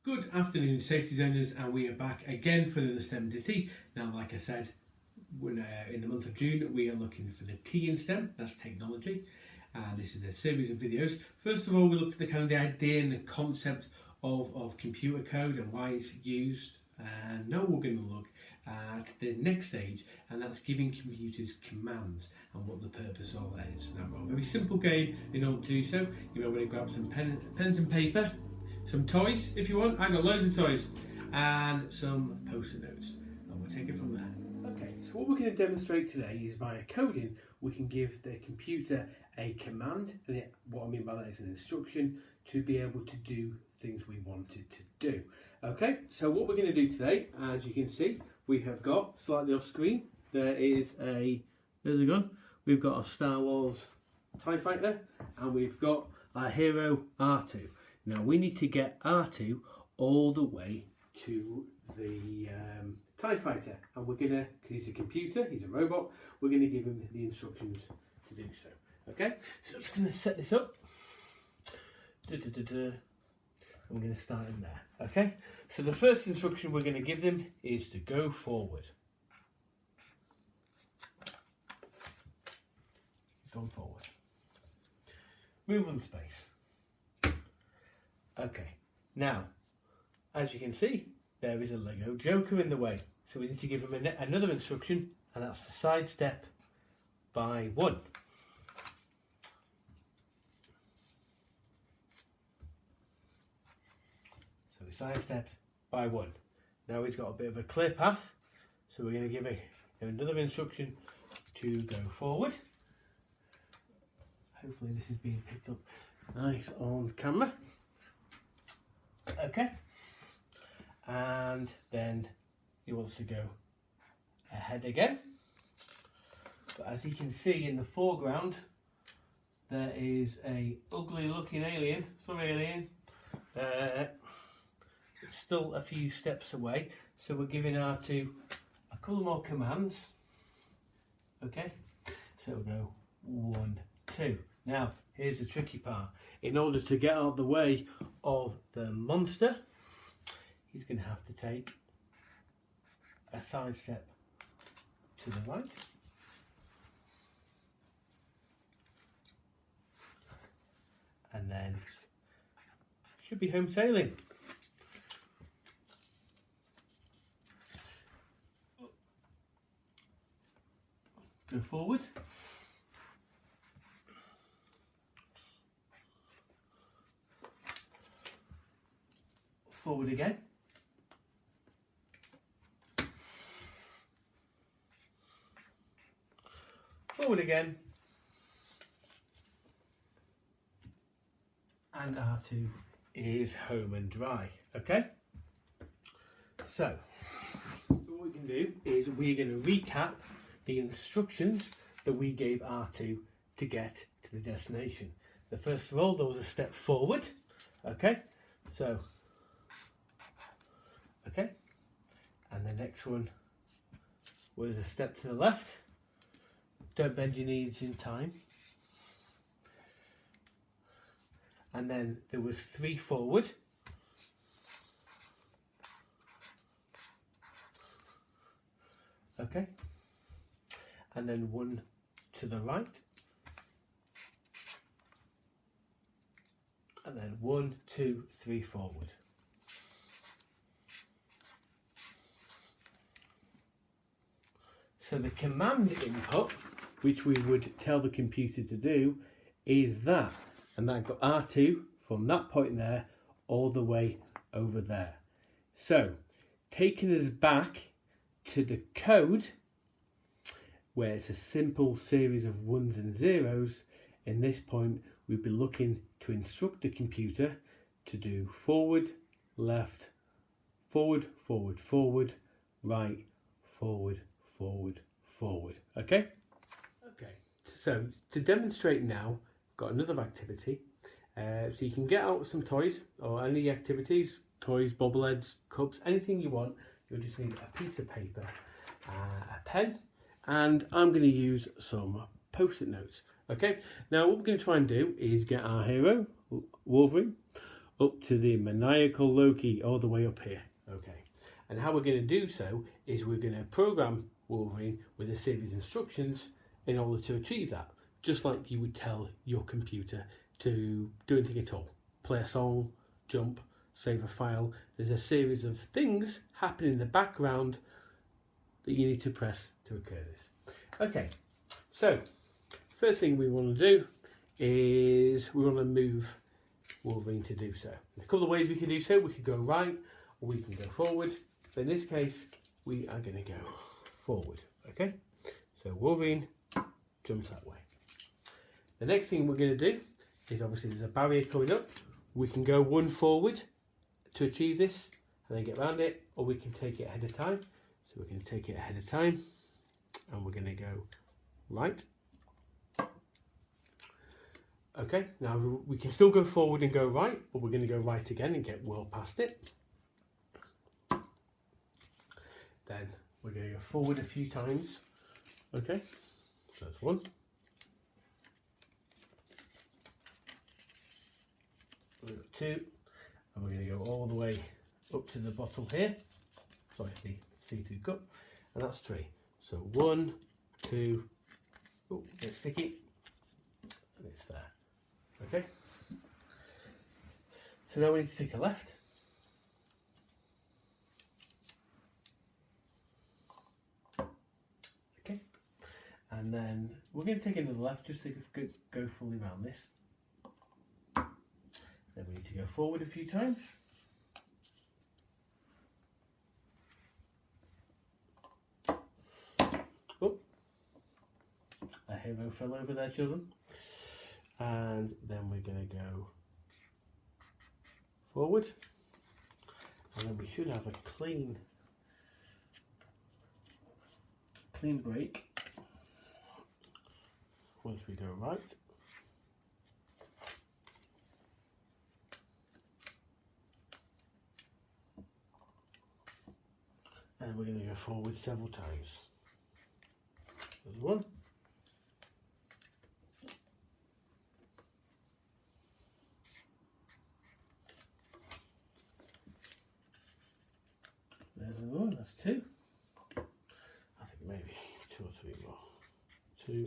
Good afternoon, safety zoners, and we are back again for another STEM Ditty. Now, like I said, in the month of June, we are looking for the T in STEM, that's technology, and this is a series of videos. First of all, we looked at the kind of the idea and the concept of computer code and why it's used, and now we're going to look at the next stage, and that's giving computers commands and what the purpose of that is. Now, I've got a very simple game in order to do so. You know, we're going to grab some pens and paper, some toys if you want. I've got loads of toys, and some post-it notes, and we'll take it from there. Okay, so what we're going to demonstrate today is via coding we can give the computer a command, and what I mean by that is an instruction to be able to do things we want it to do. Okay, so what we're going to do today, as you can see, we have got slightly off screen, there's a gun, we've got a Star Wars TIE Fighter, and we've got our hero R2. Now we need to get R2 all the way to the TIE Fighter, and we're going to, because he's a computer, he's a robot, we're going to give him the instructions to do so. Okay, so I'm just going to set this up. I'm going to start in there. Okay, so the first instruction we're going to give them is to go forward. He's gone forward. Move on space. Okay, now, as you can see, there is a Lego Joker in the way. So we need to give him another instruction, and that's to sidestep by 1. So we sidestepped by 1. Now he's got a bit of a clear path, so we're going to give him another instruction to go forward. Hopefully this is being picked up nice on camera. Okay, and then he wants to go ahead again, but as you can see in the foreground there is a ugly looking alien. Sorry alien, it's still a few steps away, so we're giving R2 a couple more commands. Okay, so we'll go 1, 2. Now here's the tricky part. In order to get out of the way of the monster, he's going to have to take a side step to the right. And then should be home sailing. Go forward. Forward again. Forward again. And R2 is home and dry. Okay? So, what we can do is we're going to recap the instructions that we gave R2 to get to the destination. The first of all, there was a step forward. Okay? So, okay, and the next one was a step to the left. Don't bend your knees in time. And then there was 3 forward. Okay, and then 1 to the right. And then 1, 2, 3 forward. So the command input, which we would tell the computer to do, is that. And that got R2 from that point there all the way over there. So, taking us back to the code, where it's a simple series of 1s and 0s, in this point we'd be looking to instruct the computer to do forward, left, forward, forward, forward, right, forward, forward, forward. Okay? Okay. So to demonstrate now, got another activity. So you can get out some toys or any activities, toys, bobbleheads, cups, anything you want. You'll just need a piece of paper, a pen, and I'm going to use some post-it notes. Okay, now what we're going to try and do is get our hero, Wolverine, up to the maniacal Loki, all the way up here. Okay, and how we're going to do so is we're going to program Wolverine with a series of instructions in order to achieve that, just like you would tell your computer to do anything at all. Play a song, jump, save a file. There's a series of things happening in the background that you need to press to occur this. Okay, so first thing we want to do is we want to move Wolverine to do so. There's a couple of ways we can do so. We could go right or we can go forward. But in this case, we are going to go forward. Okay, so Wolverine jumps that way. The next thing we're going to do is, obviously there's a barrier coming up. We can go one forward to achieve this and then get around it, or we can take it ahead of time. So we're going to take it ahead of time and we're going to go right. Okay, now we can still go forward and go right, but we're going to go right again and get well past it. Then we're going to go forward a few times. Okay, so that's one. We've got two, and we're going to go all the way up to the bottom here. Sorry, the see-through cup, and that's three. So 1, 2, oh, it's sticky, and it's there. Okay, so now we need to take a left. Okay, and then we're going to take another left just to go fully around this. Then we need to go forward a few times. Oh, a hero fell over there, children. And then we're going to go forward, and then we should have a clean break once we go right. And we're going to go forward several times. There's one. There's another one, that's two. I think maybe 2 or 3 more. 2.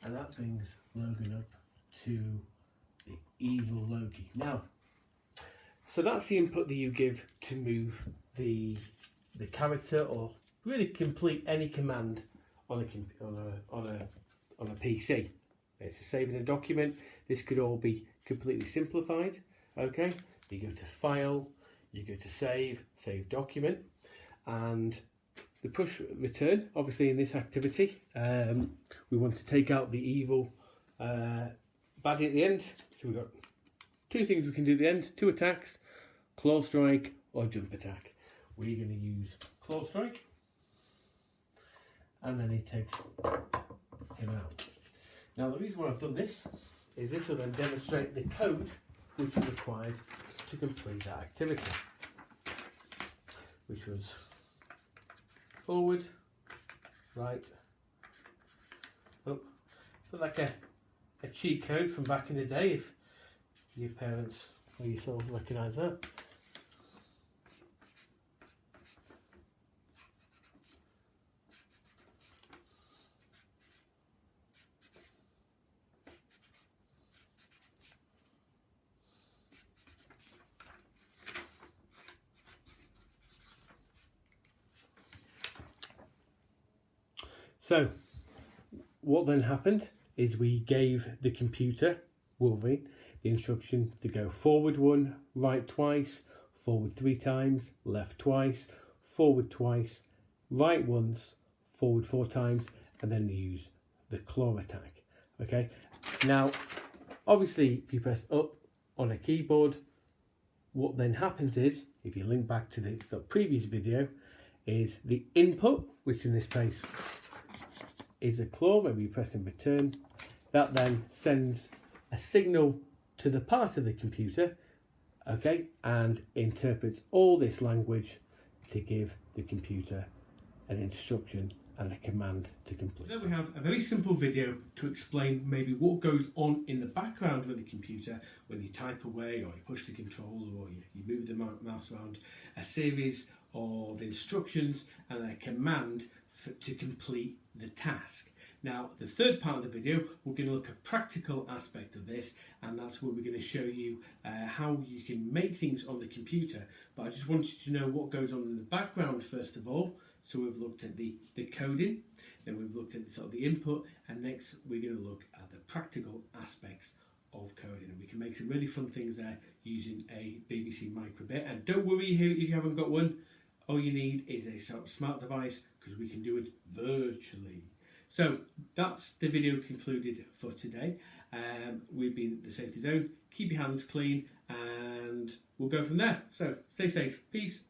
And that brings Logan up to the evil Loki. Now, so that's the input that you give to move the character, or really complete any command on a PC. It's a saving a document. This could all be completely simplified. Okay, you go to File, you go to Save Document, and the push return. Obviously, in this activity, we want to take out the evil baddie at the end. So we've got 2 things we can do at the end: 2 attacks, claw strike or jump attack. We're going to use claw strike, and then he takes him out. Now, the reason why I've done this is this will then demonstrate the code which is required to complete that activity, which was forward, right, up. So like a cheat code from back in the day, if your parents or yourself recognise that. So what then happened is we gave the computer, Wolverine, the instruction to go forward 1, right twice, forward 3 times, left twice, forward twice, right once, forward 4 times, and then use the claw attack. Okay, now obviously if you press up on a keyboard, what then happens is, if you link back to the previous video, is the input, which in this case is a claw, when we press and return, that then sends a signal to the part of the computer, okay, and interprets all this language to give the computer an instruction and a command to complete. So now we have a very simple video to explain maybe what goes on in the background with the computer when you type away, or you push the control, or you move the mouse around. A series of instructions and a command to complete the task. Now, the third part of the video, we're going to look at a practical aspect of this, and that's where we're going to show you how you can make things on the computer. But I just want you to know what goes on in the background first of all. So we've looked at the coding, then we've looked at sort of the input, and next we're going to look at the practical aspects of coding. And we can make some really fun things there using a BBC Microbit. And don't worry if you haven't got one, all you need is a smart device, because we can do it virtually. So that's the video concluded for today. We've been The Safety Zone. Keep your hands clean, and we'll go from there. So stay safe. Peace.